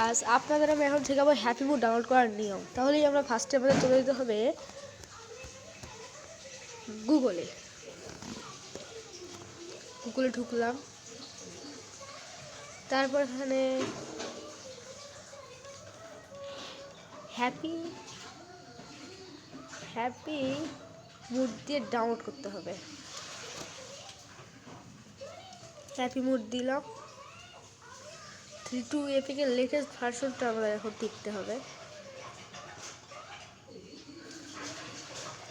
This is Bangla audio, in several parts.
গাছ আপনাদের আমি এখন শেখাবো হ্যাপি মোড ডাউনলোড করার নিয়ম। তাহলেই আমরা ফার্স্টে আমাদের চলে যেতে হবে গুগলে ঢুকলাম। তারপর এখানে হ্যাপি মোড দিয়ে ডাউনলোড করতে হবে। হ্যাপি মোড দিলাম। 3.2 APK এর লেটেস্ট ভার্সনটা আমরা এখন দেখতে হবে।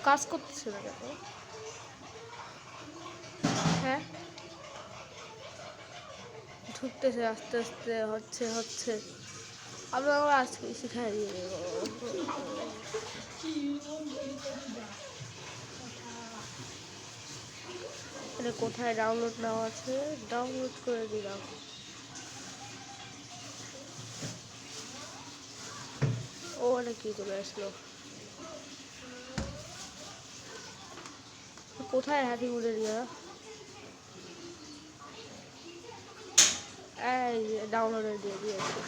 কাজ করতেছে না দেখো। হ্যাঁ ঢুকতেছে, আস্তে আস্তে হচ্ছে আমরা আজকে শিখাই দিয়ে দেব। এটা কোথায় ডাউনলোড নেওয়া আছে, ডাউনলোড করে দিলাম। ও নাকি চলে আসলো। কোথায় হ্যাপি মোড এরিয়া? এই ডাউনলোড দিয়ে দিয়েছি।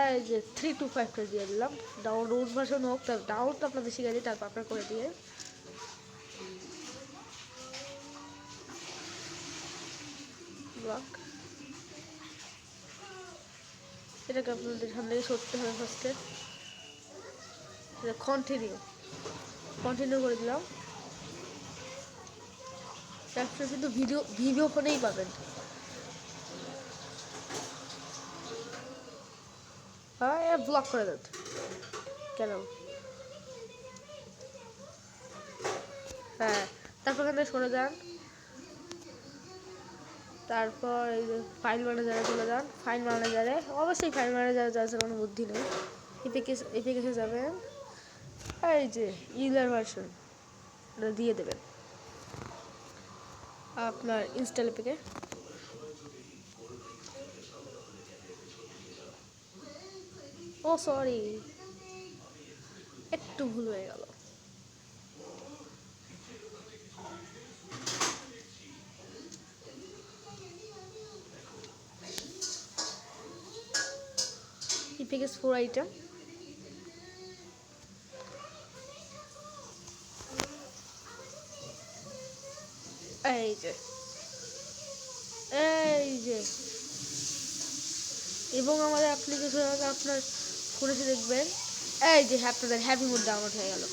এই যে 3.2.5টা দিয়ে দিলাম। ডাউনলোড ভার্সন হোক, তার ডাউনলোড আপনাদের শিখে দিই, তারপর আপনার করে দিয়ে ব্লক। এটাকে আপনাদের এখান থেকে সরতে হবে ফার্স্টে। কন্টিনিউ করে দিলাম। তারপরে কিন্তু ভিডিও ফোনেই পাবেন। হ্যাঁ ব্লক করে দেন কেন? হ্যাঁ তারপর এখান থেকে সরে যান। তারপর এই যে ফাইল ম্যানেজারে চলে যান। ফাইল ম্যানেজারে অবশ্যই ফাইল ম্যানেজারে যাওয়ার কোনো বুদ্ধি নেই। এপিকে যাবেন। এই যে ইউজার ভার্সন এটা দিয়ে দেবেন আপনার ইনস্টল এপিকে। ও সরি, একটু ভুল হয়ে গেল। ইপিকে 4 আইটেম। এই যে এবং আমাদের অ্যাপ্লিকেশন আপনার ফোনে দেখবেন এই যে আপনাদের হ্যাপি মোড ডাউনলোড হয়ে গেল।